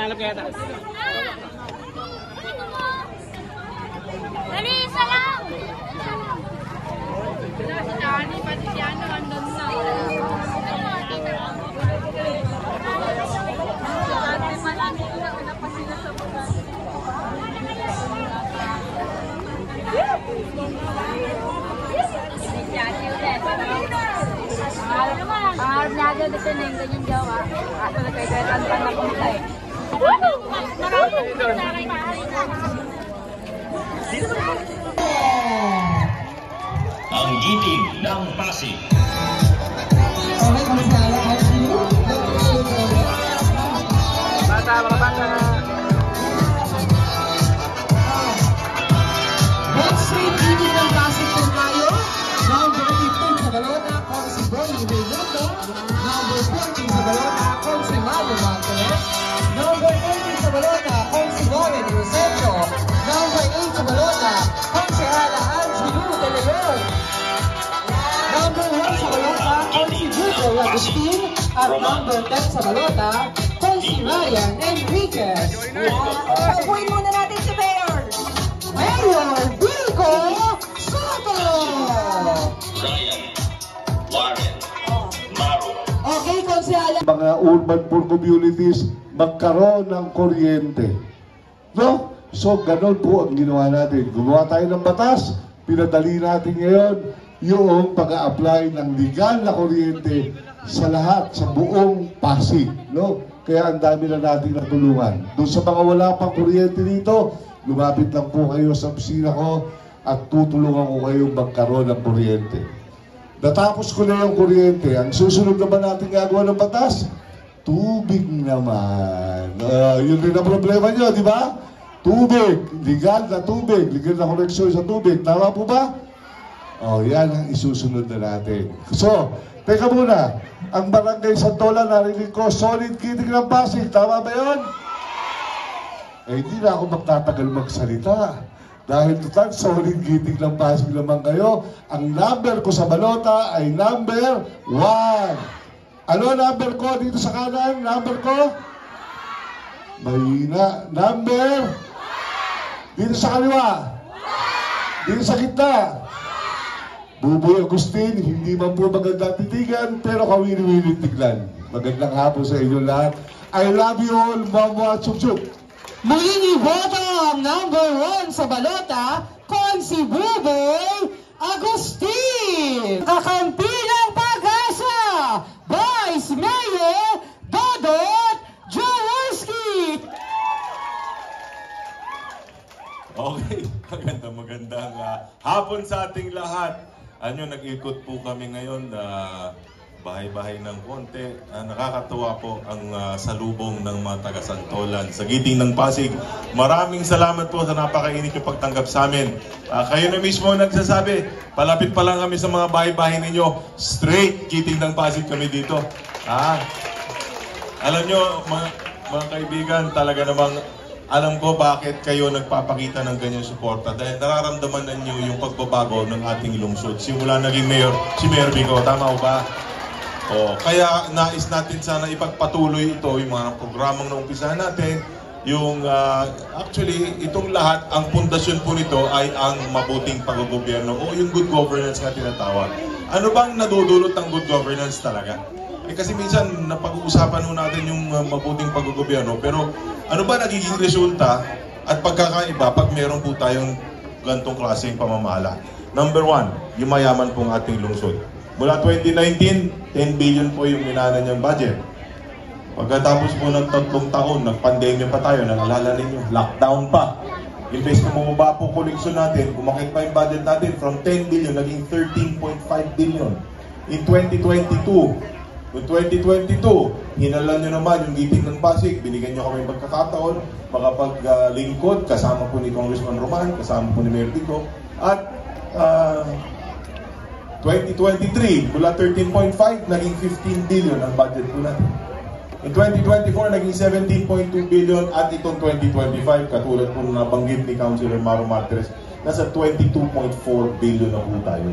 Hinahanap kaya taas. Dali, isa lang! Si Dani, pati si ano, andun na. Pangarap niya agad ito na yung ganyan jawa. Kaso nagkaitan pa na punta eh. Ang giting ng Pasig. Bata, mga bata. Next week, giting ng Pasig po tayo. Number 15 sa balota, kung si Boy Reynoso. Number 14 sa balota, kung si Mario Marquez. Number 18 sa balota, kung si Warren Rosendo. Number 8 sa balota, kung si Ala Angelou de Leon. Number 1 sa balota, kung si Hugo Agustin. At number 10 sa balota, kung si Ryan Enriquez. Pabuhin muna natin si Mayor. Mayor Vico Soto! Ryan, Warren, Maro. Okay, Konsehal. Mga urban poor communities magkaroon ng kuryente. No? So, ganun po ang ginawa natin. Gumawa tayo ng batas, pinadali natin ngayon yung pag-a-apply ng legal na kuryente sa lahat, sa buong Pasig. No? Kaya ang dami na natin natulungan. Doon sa mga wala pang kuryente dito, lumapit lang po kayo sa opisina ko at tutulungan ko kayong magkaroon ng kuryente. Natapos ko na yung kuryente. Ang susunod naman natin gagawa ng batas, tubig naman. Yun din ang problema nyo, di ba? Tubig. Legal na tubig. Legal na koneksyon sa tubig. Tama po ba? Yan ang isusunod na natin. So, teka muna. Ang Barangay Santolan, narinig ko, solid giting ng Pasig. Tama ba yun? Hindi na ako magtatagal magsalita. Dahil total, solid giting ng Pasig naman kayo. Ang number ko sa balota ay number 1. Ano number ko dito sa kanan? Number ko? Mahina. Number? Dito sa kaliwa? Dito sa gitna? Buboy Agustin, hindi man po magandang titigan, pero kawili-wiling tignan. Magandang hapon sa inyo lahat. I love you all, Mama Chup-Chup. Muling iboto ang number 1 sa balota, kung si Buboy Agustin. Kakampi ng Pag-asa, Vice Mayor Dodot Jaworski. Okay, magandang hapon sa ating lahat. Ano, nag-ikot po kami ngayon na bahay-bahay ng konti. Nakakatuwa po ang salubong ng mga taga-Santolan sa giting ng Pasig. Maraming salamat po sa napakainit yung pagtanggap sa amin. Kayo na mismo nagsasabi, palapit pa lang kami sa mga bahay-bahay ninyo. Straight giting ng Pasig kami dito. Alam nyo, mga kaibigan, talaga namang alam ko bakit kayo nagpapakita ng ganyang suporta. Dahil nararamdaman ninyo yung pagbabago ng ating lungsod. Simula naging mayor, si Mayor Vico, tama o ba? Kaya nais natin sana ipagpatuloy ito, yung mga programang naumpisahan natin. Yung actually, itong lahat, ang pundasyon po nito ay ang mabuting pag-gobyerno o yung good governance na tinatawag. Ano bang nadudulot ng good governance talaga? Kasi minsan napag-uusapan natin yung mabuting pag-gobyerno, pero ano ba nagiging resulta at pagkakaiba pag meron po tayong gantong klaseng pamamahala? Number 1, yung mayaman pong ating lungsod. Mula 2019, 10 billion po yung minana niyang budget. Pagkatapos po ng 3 taon, nag-pandemya pa tayo, naalala ninyo, lockdown pa. Imbes na bumaba po koleksyon natin, umakit pa yung budget natin from 10 billion, naging 13.5 billion. In 2022, noong 2022, hinalan nyo naman yung giting ng Pasig, binigyan nyo kami magkakataon, makapaglingkod, kasama po ni Congressman Roman, kasama po ni Mayor Vico, at 2023, mula 13.5, naging 15 billion ang budget po natin. In 2024, naging 17.2 billion at itong 2025, katulad po nabanggit ni Councilor Maro Martres, nasa 22.4 billion na po tayo.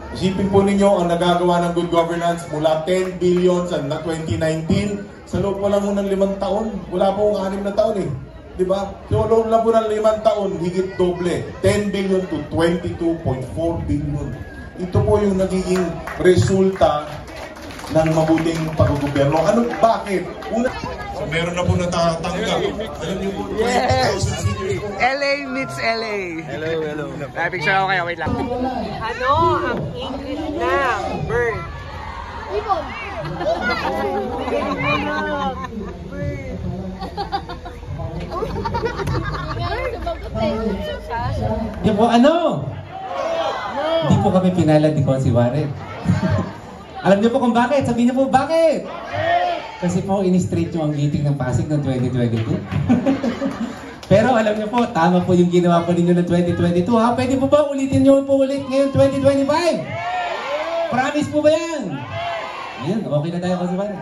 Isipin po ninyo ang nagagawa ng good governance mula 10 billion sa 2019, Sa loob pa lang po ng 5 taon, wala po akong 6 na taon eh. Di ba? So, loob lang po ng 5 taon, higit doble. 10 billion to 22.4 billion. Ito po yung nagiging resulta ng mabuting paggogobyerno. Ano, bakit? Una, so, meron na po natatanggap. Alam niyo po, 20,000 seniors. LA meets LA. Hello. Picture ako kayo, wait lang. Ano ang English ng bird? Ibon. Di po ano? Hindi po kami pinalad ni Consi Warren. Alam niyo po kung bakit? Sabihin niyo po bakit? Kasi po in-straight yung ang giting ng Pasig ng 2022. Pero alam niyo po, tama po yung ginawa po ninyo ng 2022 ha. Pwede po ba ulitin niyo po ulit ngayon 2025? Promise po ba yan? Ayun, okay na tayo Consi Warren.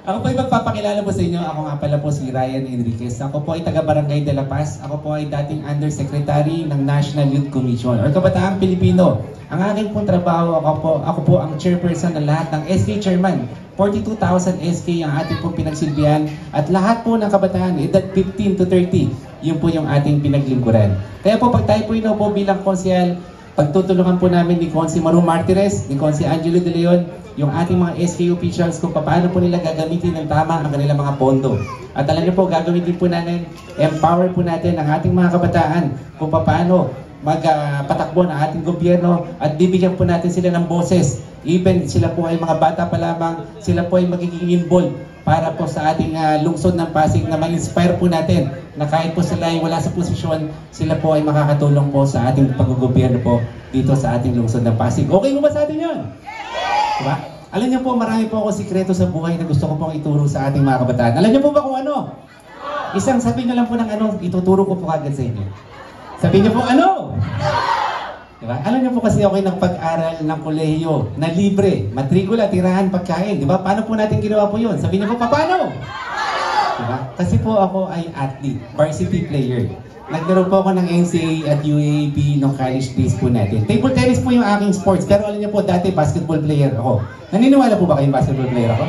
Ako po ay magpapakilala po sa inyo. Ako nga pala po si Ryan Enriquez. Ako po ay taga-Barangay de la Paz. Ako po ay dating Undersecretary ng National Youth Commission or Kabataang Pilipino. Ang aking pong trabaho, ako po ang chairperson ng lahat ng SK Chairman. 42,000 SK ang ating pong pinagsilbihan at lahat po ng kabataan, edad 15 to 30, yun po yung ating pinaglingkuran. Kaya po pag tayo po inupo bilang konsyal, pagtutulungan po namin ni Consi Maru Martires, ni Consi Angelo De Leon, yung ating mga SK officials kung paano po nila gagamitin ng tama ang kanilang mga pondo. At alam niyo po, gagamitin po natin, empower po natin ang ating mga kabataan kung paano magpatakbo ng ating gobyerno at bibigyan po natin sila ng boses. Even sila po ay mga bata pa lamang, sila po ay magiging involved para po sa ating lungsod ng Pasig na ma-inspire po natin na kahit po sila ay wala sa posisyon, sila po ay makakatulong po sa ating paggogobyerno po dito sa ating lungsod ng Pasig. Okay mo ba sa atin yun? Diba? Alam niyo po, marami po ako sikreto sa buhay na gusto ko pong ituro sa ating mga kabataan. Alam niyo po ba kung ano? Isang sabihin na lang po ng ano, ituturo ko po kagad sa inyo. Sabihin niyo po, ano? Diba? Alam niyo po kasi ako'y nagpag-aral ng kolehiyo na libre, matrikula, tirahan, pagkain. Diba? Paano po natin ginawa po yun? Sabihin niyo po, paano? Diba? Kasi po ako ay athlete, varsity player. Naglaro po ako ng NCAA at UAAP nung college days po natin. Table tennis po yung aking sports, pero alam niyo po, dati basketball player ako. Naniniwala po ba kayong basketball player ako?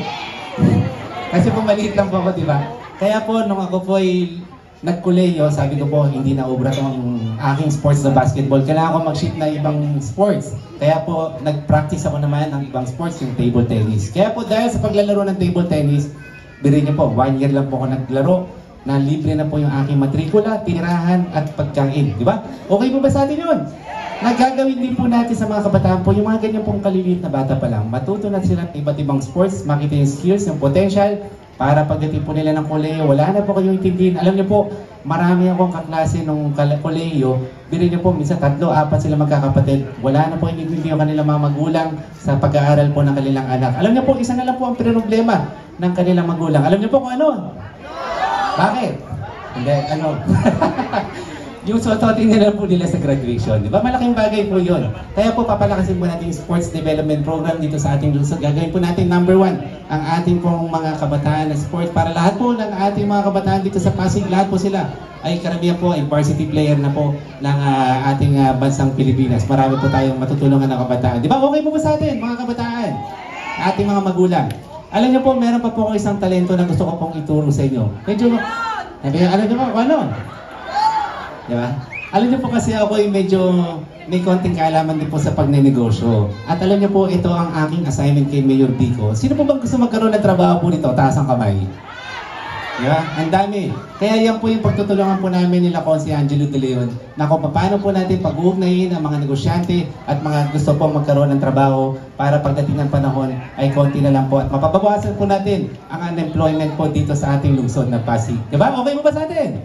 Kasi po maliit lang po ako, diba? Kaya po, nung ako po ay nagkuleyo, sabi ko po, hindi na obra tong aking sports na basketball. Kailangan ko mag-shift na ibang sports. Kaya po, nag-practice ako naman ng ibang sports, yung table tennis. Kaya po, dahil sa paglalaro ng table tennis, birin niyo po, 1 year lang po ako naglaro, na libre na po yung aking matrikula, tirahan, at pagkain. Di ba? Okay po ba sa atin yun? Nagagawin din po natin sa mga kabataan po, yung mga ganyan pong kaliliit na bata pa lang, matuto na sila ng iba't ibang sports, makita yung skills, yung potential, para pagdating po nila ng koleyo, wala na po kayong intindihin. Alam niyo po, marami akong kaklase nung koleyo, birin niyo po, minsan 3, 4 sila magkakapatid. Wala na po intindihin yung kanilang mga magulang sa pag-aaral po ng kanilang anak. Alam niyo po, isa na lang po ang problema ng kanilang magulang. Alam niyo po kung ano? Bakit? Hindi, ano? Yung suototin nila po nila sa graduation. Di ba? Malaking bagay po yun. Kaya po papalakasin po natin yung sports development program dito sa ating lungsod. Gagawin po natin number 1, ang ating pong mga kabataan na sport. Para lahat po ng ating mga kabataan dito sa Pasig, lahat po sila ay karamihan po ay varsity player na po ng ating bansang Pilipinas. Marami po tayong matutulungan ng kabataan. Di ba? Okay po ba sa atin, mga kabataan? Ating mga magulang. Alam niyo po, meron pa po ako isang talento na gusto ko pong ituro sa inyo. Medyo, alam niyo po, ano? Diba? Alam niyo po kasi ako ay medyo may konting kaalaman din po sa pagnenegosyo. At alam niyo po, ito ang aking assignment kay Mayor Vico. Sino po bang gusto magkaroon ng trabaho po nito? Taas ang kamay. Diba? Ang dami. Kaya yan po yung pagtutulungan po namin nila Consi Angelo De Leon na kung paano po natin pag-uugnayin ang mga negosyante at mga gusto pong magkaroon ng trabaho para pagdating ng panahon ay konti na lang po at mapapabawasan po natin ang unemployment po dito sa ating lungsod na Pasig. Diba? Okay mo ba sa atin?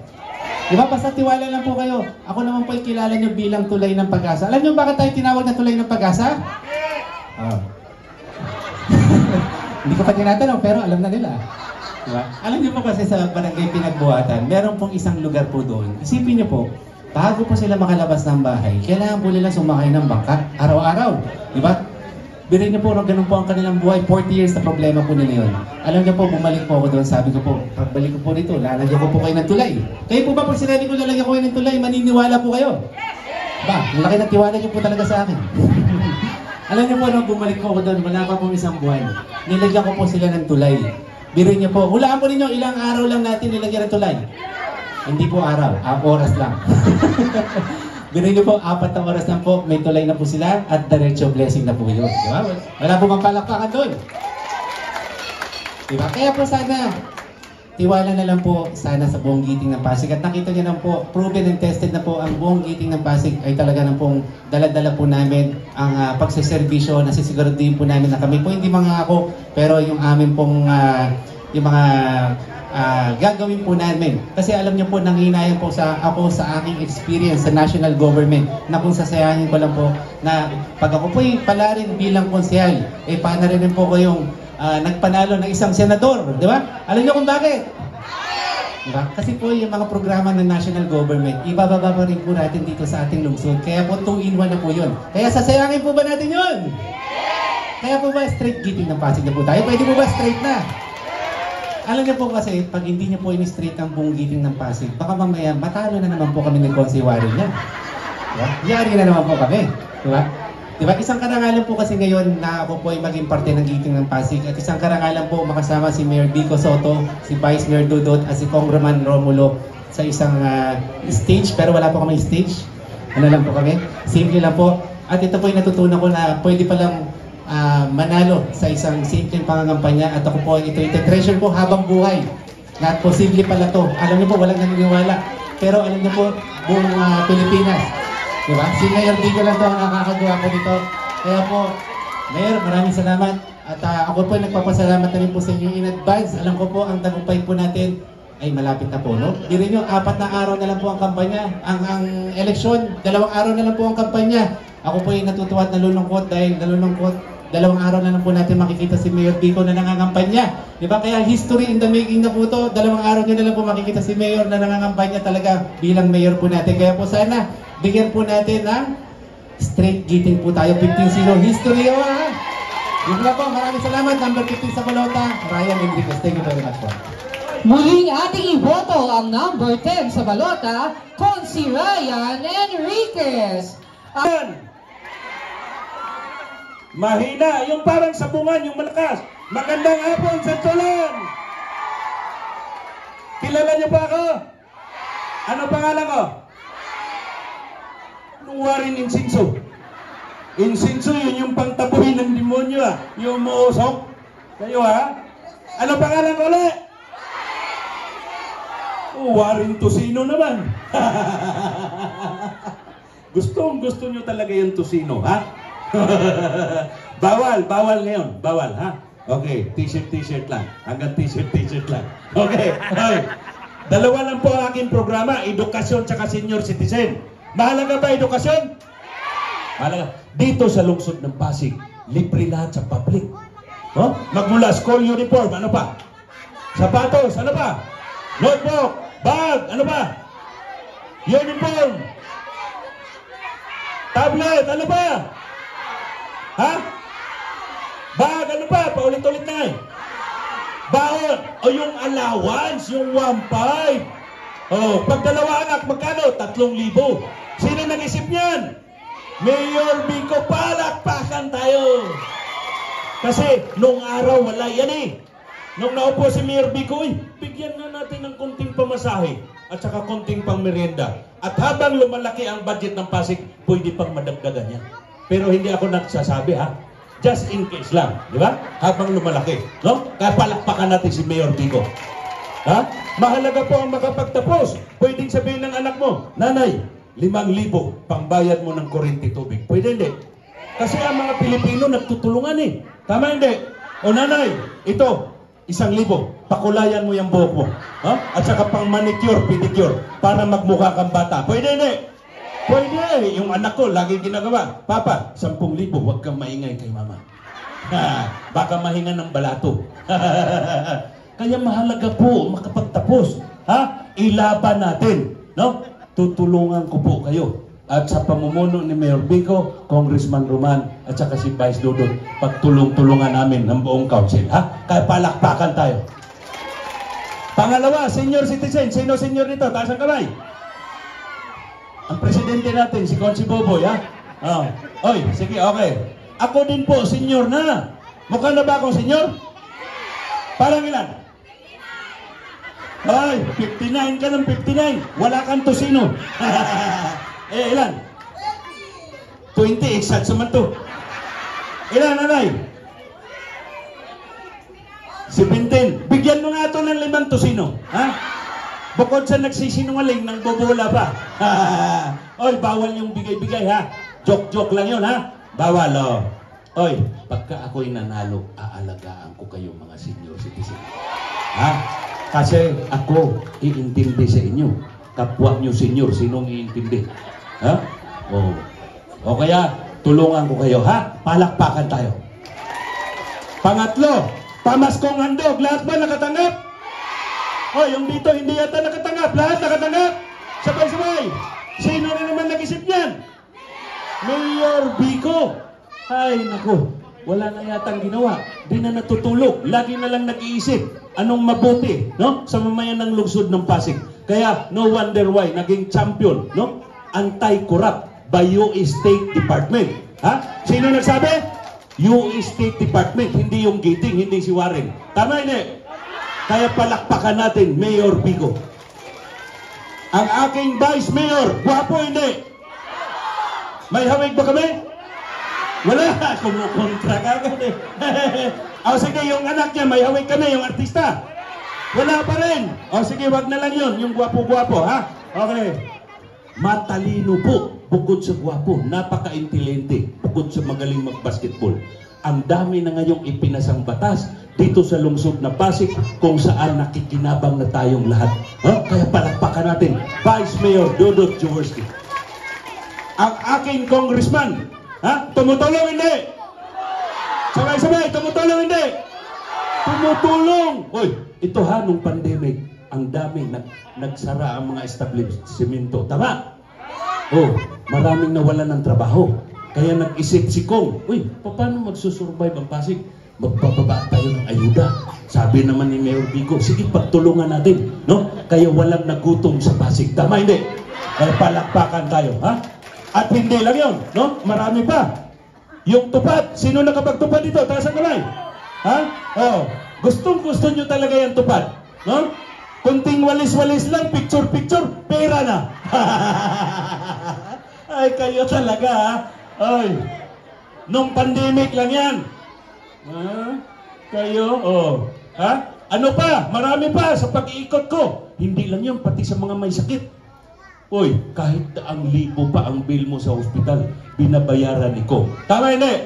Diba? Basta tiwala lang po kayo. Ako naman po ay kilala nyo bilang tulay ng pag-asa. Alam nyo bakit tayo tinawag na tulay ng pag-asa? Oh. Hindi ko pa tinatanong pero alam na nila. Diba? Alam niyo po kasi sa Barangay Pinagbuhatan, meron pong isang lugar po doon. Isipin niyo po, bago po sila makalabas ng bahay, kailangan po nila sumakay ng bangka araw-araw. Diba? Birin niyo po, ganun po ang kanilang buhay. 40 years na problema po nila yun. Alam niyo po, bumalik po ako doon. Sabi ko po, pagbalik ko po dito, lalagyan ko po kayo ng tulay. Kayo po ba pag sinabi ko lalagyan ko kayo ng tulay, maniniwala po kayo? Ba, malaki na tiwala niyo po talaga sa akin. Alam niyo po, bumalik po ako doon, wala pa po isang buwan. nilagyan ko po sila ng tulay. Biro niyo po, hulaan po ninyo, ilang araw lang natin nilagyan ng tulay. Hindi po araw, oras lang. Biro niyo po, 4 na oras lang po, may tulay na po sila at diretso blessing na po yun. Diba? Wala po mang palakpakan doon. Diba? Kaya po sana, tiwala na lang po sana sa buong Giting ng Pasig. At nakita niyo na po, proven and tested na po ang buong Giting ng Pasig ay talaga na pong dala-dala po namin ang pagsiservisyo. Nasisiguraduhin po namin na kami po hindi mga ako, pero yung amin pong yung mga gagawin po namin. Kasi alam niyo po, nanghinayang po ako sa aking experience sa national government na kung sasayahin ko lang po na pag ako po'y pala rin bilang konsehal, paano rin po kayong nagpanalo ng isang senador, di ba? Alam niyo kung bakit? Diba? Kasi po yung mga programa ng national government, ibababa pa rin po natin dito sa ating lungsod. Kaya po 2-in-1 na po yun. Kaya sasayangin po ba natin yun? Kaya po ba straight Giting ng Pasig na po tayo? Pwede po ba straight na? Alam niyo po kasi, pag hindi niyo po in-straight ang buong Giting ng Pasig, baka mamaya matalo na naman po kami ng konsewari niya. Diba? Yari na naman po kami. Diba? Diba? Isang karangalan po kasi ngayon na ako po ay maging parte ng Giting ng Pasig at isang karangalan po makasama si Mayor Vico Soto, si Vice Mayor Dudut at si Congressman Romulo sa isang stage, pero wala po kami stage. Ano lang po kami? Simple lang po. At ito po ay natutunan ko na pwede palang manalo sa isang simpleng pangangampanya at ako po ito ite-treasure ko habang buhay. Na posible pala to. Alam niyo po, walang naniniwala. Pero alam niyo po, buong Pilipinas. Diba? Si Mayor Vico lang to ang nakakagawa ko dito. Kaya po, Mayor, maraming salamat. At ako po nagpapasalamat na rin po sa inyo in advance. Alam ko po, ang tagumpay po natin ay malapit na po, no? Di rin nyo, 4 na araw na lang po ang kampanya. Ang eleksyon, 2 araw na lang po ang kampanya. Ako po ay natutuwa at nalulungkot dahil 2 araw na lang po natin makikita si Mayor Vico na nangangampanya. Diba? Kaya history in the making na po to. 2 araw nyo na lang po makikita si Mayor na nangangampanya talaga bilang Mayor po natin. Kaya po sana, bigyan po natin ng straight Giting po tayo. 15-0 history. Yun na po. Maraming salamat. Number 15 sa balota, Ryan Enriquez. Thank you very much po. Muling ating iboto ang number 10 sa balota, Consi Ryan Enriquez. Mahina, yung parang sabungan, yung malakas. Magandang hapon sa Tulan. Kilala niyo ba ako? Ano pangalan ko? Warren Insinso. Insinso, yun yung pangtabuhin ng demonyo yung muusok. Kayo Ano pangalan ko ulit? Warren Tosino naman. Gusto nyo talaga yung Tosino, bawal ngayon. Bawal, Okay, t-shirt lang. Hanggang t-shirt lang. Okay. Dalawa lang po ang aking programa, edukasyon tsaka senior citizen. Mahalaga ba edukasyon? Mahalaga. Dito sa lungsod ng Pasig, libre lahat sa public. Magmula school uniform, ano pa? Sapatos, ano pa? Notebook, bag, ano pa? Uniform. Tablet, ano pa? Bag, ano pa? Paulit-ulit na Baon, o yung allowance, yung 1.5. Pag 2 anak, magkano? 3,000. Sino nag-isip niyan? Mayor Vico, palakpakan tayo. Kasi, nung araw, wala yan Nung naupo si Mayor Vico, bigyan na natin ng konting pamasahe at saka konting pangmerienda. At habang lumalaki ang budget ng Pasig, pwede pang madagdagan yan. Pero hindi ako nagsasabi Just in case lang, di ba? Habang lumalaki, no? Kaya palakpakan natin si Mayor Vico. Mahalaga po ang makapagtapos. Pwedeng sabihin ng anak mo, Nanay, 5,000 pangbayad mo ng kuryente tubig. Pwede hindi. Kasi ang mga Pilipino nagtutulungan Tama hindi? O nanay, ito, 1,000. Pakulayan mo yung buhok mo. At saka pang manicure, pedicure para magmukha kang bata. Pwede hindi? Pwede. Yung anak ko, lagi ginagawa. Papa, 10,000, huwag kang maingay kay mama. Baka mahinga ng balato. Kaya mahalaga po makapagtapos. Ilaban natin. No? Tutulungan ko po kayo. At sa pamumuno ni Mayor Vico, Congressman Roman, at saka si Vice Dudut, pagtulong-tulungan namin ng buong council. Kaya palakpakan tayo. Pangalawa, senior citizen. Sino senior nito? Taas ang kamay. Ang presidente natin, si Consi Boboy, Oy, sige, okay. Ako din po, senior na. Mukha na ba akong senyor? Parang ilan? Ay, 59 ka ng 59. Wala kang tosino. Eh, ilan? 20, exact naman to. Ilan, nanay? 17. Bigyan mo nga ito ng 5 tosino. Ha? Bukod sa nagsisinungaling, nang bobola pa. Oy, bawal yung bigay-bigay, ha? Joke-joke lang yun, ha? Bawal, oh. Oy, pagka ako'y nanalo, aalagaan ko kayo mga senior citizen. Ha? Kasi ako, iintindi sa inyo. Kapwa nyo senior, sinong iintindi? Ha? Oh. O kaya, tulungan ko kayo, ha? Palakpakan tayo. Pangatlo, pamaskong handog. Lahat ba nakatanggap? O, yung dito, hindi yata nakatanggap. Lahat nakatanggap? Sabay-sabay. Sino na naman nag-isip niyan? Mayor Vico. Ay, naku. Wala na yatang ginawa. Di na natutulog. Lagi na lang nag-iisip. Anong mabuti, no? Sa mamayan ng lungsod ng Pasig. Kaya, no wonder why, naging champion, no? Anti-corrupt by US State Department. Ha? Sino nagsabi? US State Department, hindi yung Giting, hindi si Warren. Tama hindi? Kaya palakpakan natin, Mayor Vico. Ang aking Vice Mayor, gwapo hindi? May hawig ba kami? Wala, kumukontra ka agad eh. O sige, yung anak niya, may hawig kami, yung artista. Wala pa rin. O sige, wag na lang yun, yung gwapo-gwapo, ha? Okay. Matalino po, bukod sa gwapo, napaka-intelente, bukod sa magaling mag-basketball. Ang dami na ngayong ipinasang batas dito sa lungsod na Pasig kung saan nakikinabang na tayong lahat. Kaya palakpakan natin, Vice Mayor Dodot Jaworski. Ang aking congressman, tumutulong hindi? Sabay-sabay, tumutulong hindi? Tumutulong! Oy, ito nung pandemic, ang dami nagsara ang mga establishmento. Tama? Oh, maraming nawalan ng trabaho. Kaya nag-isip si Kong, uy, paano magsusurvive ang Pasig? Magbababa tayo ng ayuda. Sabi naman ni Mayor Vico, sige, pagtulungan natin, no? Kaya walang nagutom sa Pasig. Tama, hindi? Kaya palakpakan tayo, ha? At hindi lang yun, no? Marami pa. Yung tupad, sino nakapagtupad dito? Taas ang kamay. Ha? Oh, gustong-gusto nyo talaga yung tupad, no? Kunting walis-walis lang, picture-picture, pera na. Ay, kayo talaga, ha? Ay, nung pandemic lang yan. Ha? Kayo, oh. Ha? Ano pa? Marami pa sa pag-iikot ko. Hindi lang yun, pati sa mga may sakit. Uy, kahit 1,000 pa ang bill mo sa ospital, binabayaran ni Ko. Tama hindi?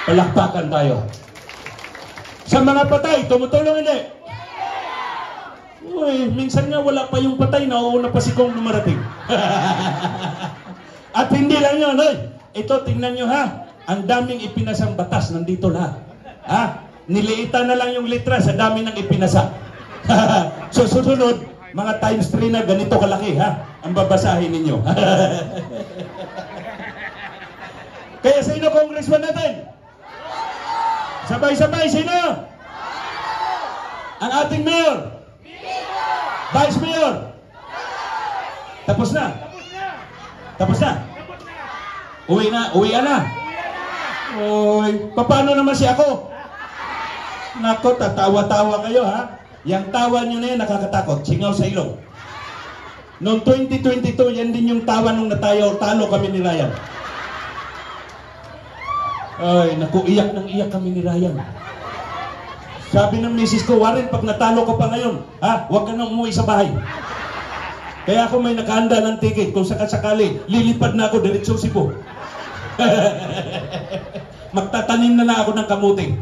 Palakpakan tayo. Sa mga patay, tumutulong hindi? Uy, minsan nga wala pa yung patay, nauuna pa si Kong lumarating. At hindi lang yun, oy. Ito, tingnan nyo ha. Ang daming ipinasang batas, nandito lahat. Ha? Niliitan na lang yung litra sa dami ng ipinasa. So, susunod, mga times 3 na ganito kalaki, ha? Ang babasahin ninyo. Kaya sino congressman natin? Sabay-sabay, sino? Ang ating mayor? Vice Mayor? Tapos na? Tapos na? Uwi na? Uwian na? Uy, paano naman si ako? Nako, tatawa-tawa kayo, ha? Yang tawa nyo na yan, nakakatakot. Singaw sa ilong. Noong 2022, yan din yung tawa nung talo kami ni Ryan. Ay, naku, iyak ng iyak kami ni Ryan. Sabi ng misis ko, Warren, pag natalo ka pa ngayon, ha, huwag ka nang umuwi sa bahay. Kaya ako may nakahanda ng ticket. Kung sakasakali, lilipad na ako diretso Cebu. Magtatanim na ako ng kamuting.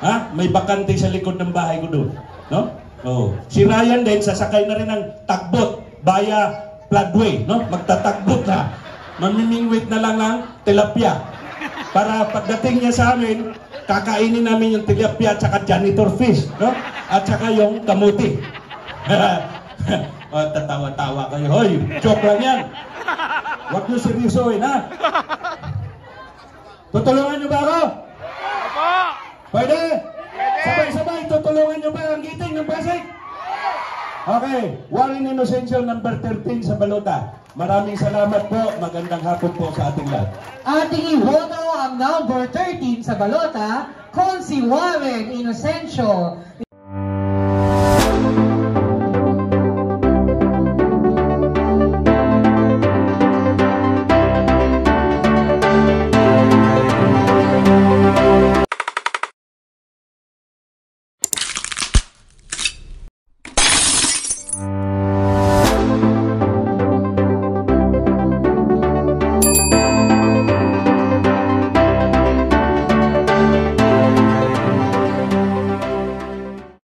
Ha? May bakante sa likod ng bahay ko doon. No? Oh. Si Ryan din, sasakay na rin ng tagbot via floodway. No? Magtatagbot na. Mamimingwit na lang ng tilapia. Para pagdating niya sa amin, kakainin namin yung tilapia at saka janitor fish. No? At saka yung kamuti. Oh, tatawa-tawa kayo. Hoy, joke lang yan. Huwag nyo seryosoin, ha? Tutulungan nyo ba ako? Opo! Pwede? Sabay-sabay, tutulungan nyo ba ang Giting ng Pasig? Okay, Warren Inocencio number 13 sa balota. Maraming salamat po. Magandang hapon po sa ating lahat. Ating iboto ang number 13 sa balota, Consi Warren Inocencio.